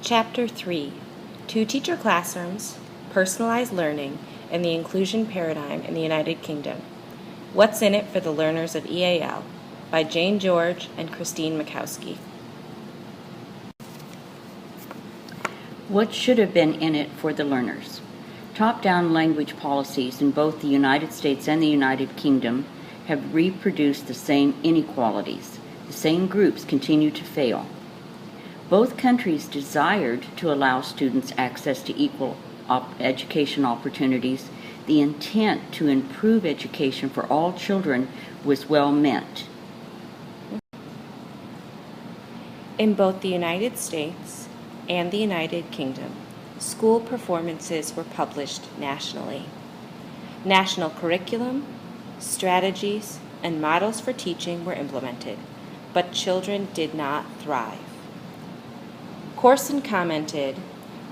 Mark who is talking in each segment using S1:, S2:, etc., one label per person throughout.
S1: Chapter 3, Two-Teacher Classrooms, Personalized Learning, and the Inclusion Paradigm in the United Kingdom. What's in it for the Learners of EAL? By Jane George and Christine Makowski.
S2: What should have been in it for the learners? Top-down language policies in both the United States and the United Kingdom have reproduced the same inequalities. The same groups continue to fail. Both countries desired to allow students access to equal education opportunities. The intent to improve education for all children was well meant.
S1: In both the United States and the United Kingdom, school performances were published nationally. National curriculum, strategies, and models for teaching were implemented, but children did not thrive. Corson commented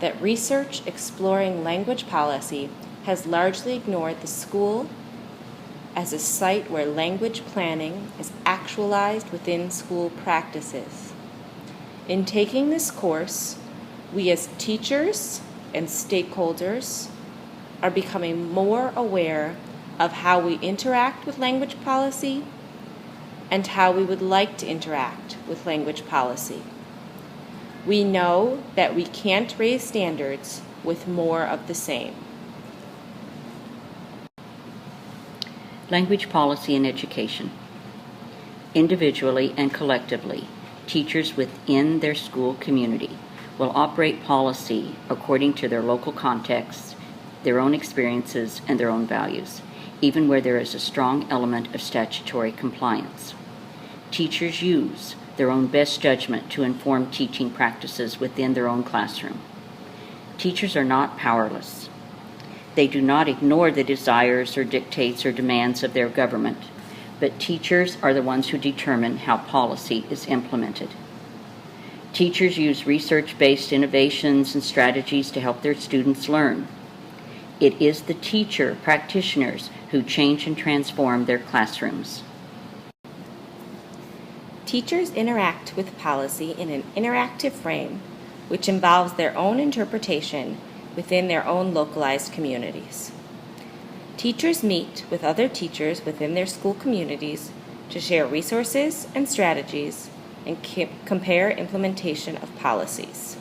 S1: that research exploring language policy has largely ignored the school as a site where language planning is actualized within school practices. In taking this course, we as teachers and stakeholders are becoming more aware of how we interact with language policy and how we would like to interact with language policy. We know that we can't raise standards with more of the same.
S2: Language policy in education. Individually and collectively, teachers within their school community will operate policy according to their local contexts, their own experiences, and their own values, even where there is a strong element of statutory compliance. Teachers use their own best judgment to inform teaching practices within their own classroom. Teachers are not powerless. They do not ignore the desires or dictates or demands of their government, but teachers are the ones who determine how policy is implemented. Teachers use research-based innovations and strategies to help their students learn. It is the teacher practitioners who change and transform their classrooms.
S1: Teachers interact with policy in an interactive frame which involves their own interpretation within their own localized communities. Teachers meet with other teachers within their school communities to share resources and strategies and compare implementation of policies.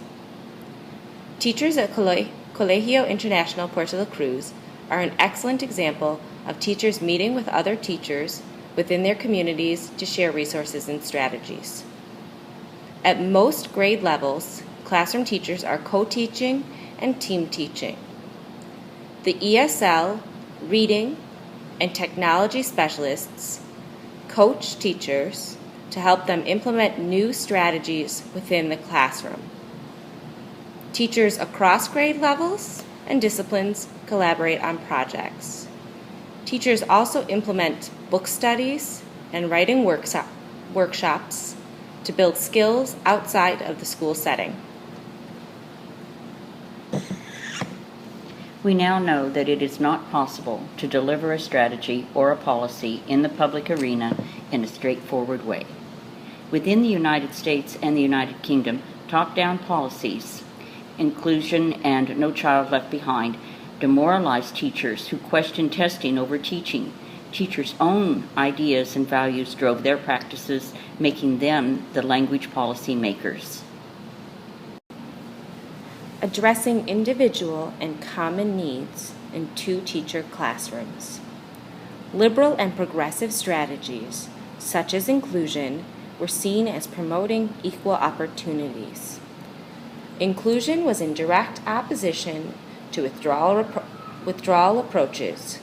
S1: Teachers at Colegio Internacional Puerto La Cruz are an excellent example of teachers meeting with other teachers within their communities to share resources and strategies. At most grade levels, classroom teachers are co-teaching and team teaching. The ESL, reading, and technology specialists coach teachers to help them implement new strategies within the classroom. Teachers across grade levels and disciplines collaborate on projects. Teachers also implement book studies and writing workshops to build skills outside of the school setting.
S2: We now know that it is not possible to deliver a strategy or a policy in the public arena in a straightforward way. Within the United States and the United Kingdom, top-down policies, inclusion and No Child Left Behind, demoralize teachers who question testing over teaching. Teachers' own ideas and values drove their practices, making them the language policy makers.
S1: Addressing individual and common needs in two-teacher classrooms. Liberal and progressive strategies, such as inclusion, were seen as promoting equal opportunities. Inclusion was in direct opposition to withdrawal approaches,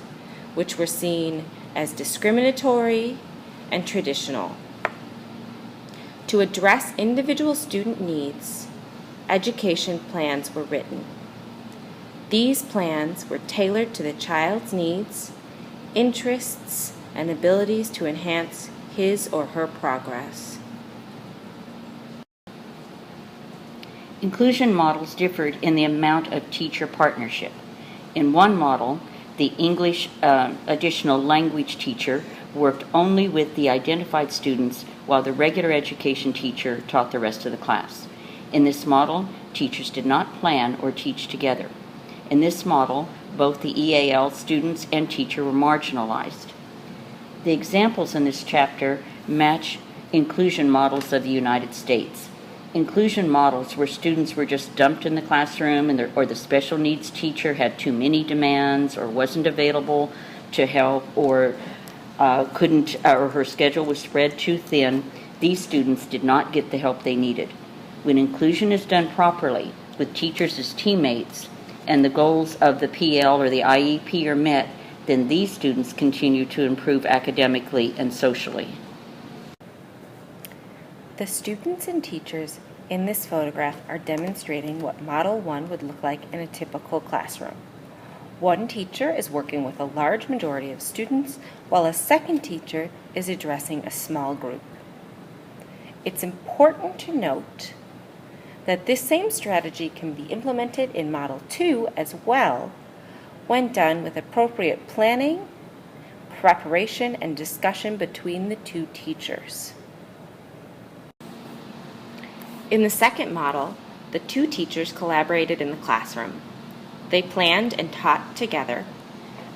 S1: which were seen as discriminatory and traditional. To address individual student needs, education plans were written. These plans were tailored to the child's needs, interests, and abilities to enhance his or her progress.
S2: Inclusion models differed in the amount of teacher partnership. In one model, the English additional language teacher worked only with the identified students while the regular education teacher taught the rest of the class. In this model, Teachers did not plan or teach together. In this model, both the EAL students and teacher were marginalized. The examples in this chapter match inclusion models of the United States. Inclusion models where students were just dumped in the classroom or the special needs teacher had too many demands or wasn't available to help or her schedule was spread too thin. These students did not get the help they needed. When inclusion is done properly, with teachers as teammates, and the goals of the PL or the IEP are met, then these students continue to improve academically and socially.
S1: The students and teachers in this photograph are demonstrating what Model 1 would look like in a typical classroom. One teacher is working with a large majority of students, while a second teacher is addressing a small group. It's important to note that this same strategy can be implemented in Model 2 as well when done with appropriate planning, preparation, and discussion between the two teachers. In the second model, the two teachers collaborated in the classroom. They planned and taught together,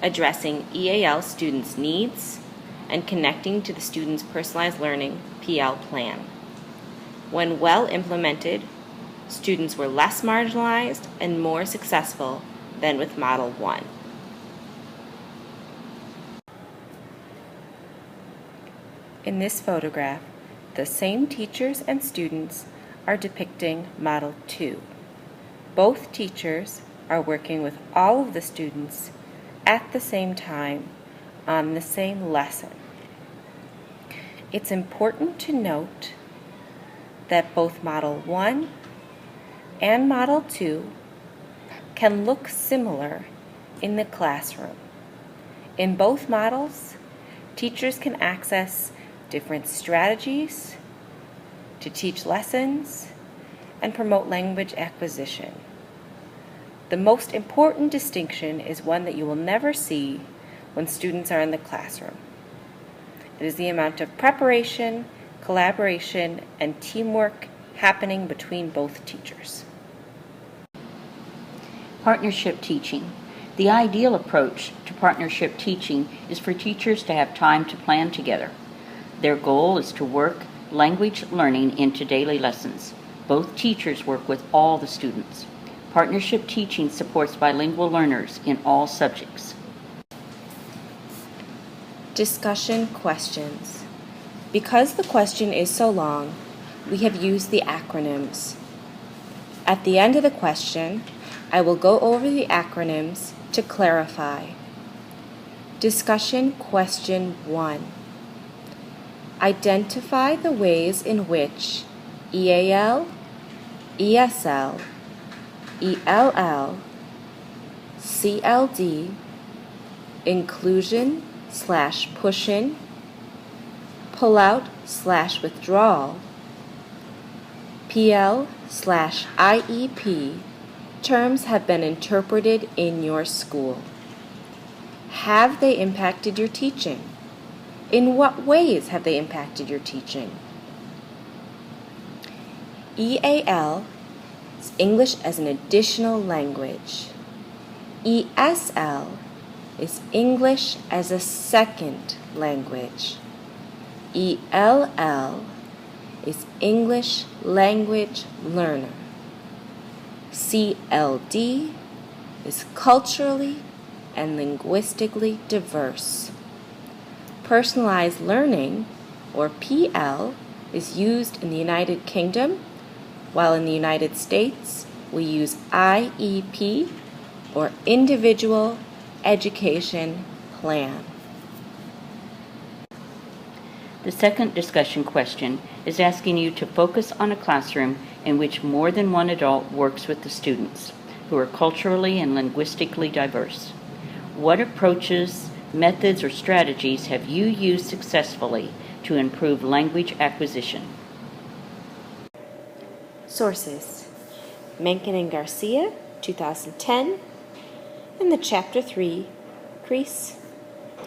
S1: addressing EAL students' needs and connecting to the students' personalized learning PL plan. When well implemented, students were less marginalized and more successful than with Model 1. In this photograph, the same teachers and students are depicting Model 2. Both teachers are working with all of the students at the same time on the same lesson. It's important to note that both Model 1 and Model 2 can look similar in the classroom. In both models, teachers can access different strategies to teach lessons and promote language acquisition. The most important distinction is one that you will never see when students are in the classroom. It is the amount of preparation, collaboration, and teamwork happening between both teachers.
S2: Partnership teaching. The ideal approach to partnership teaching is for teachers to have time to plan together. Their goal is to work language learning into daily lessons. Both teachers work with all the students. Partnership teaching supports bilingual learners in all subjects.
S1: Discussion questions. Because the question is so long, we have used the acronyms. At the end of the question, I will go over the acronyms to clarify. Discussion question 1. Identify the ways in which EAL, ESL, ELL, CLD, inclusion/push-in, pull-out/withdrawal, PL/IEP terms have been interpreted in your school. Have they impacted your teaching? In what ways have they impacted your teaching? EAL is English as an additional language. ESL is English as a second language. ELL is English language learner. CLD is culturally and linguistically diverse. Personalized learning, or PL, is used in the United Kingdom, while in the United States we use IEP, or Individual Education Plan.
S2: The second discussion question is asking you to focus on a classroom in which more than one adult works with the students, who are culturally and linguistically diverse. What approaches, methods, or strategies have you used successfully to improve language acquisition?
S1: Sources: Mencken and Garcia, 2010, and the Chapter 3, Crease,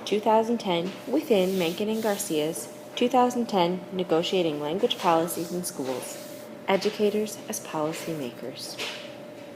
S1: 2010, within Mencken and Garcia's 2010 Negotiating Language Policies in Schools. educators as policymakers.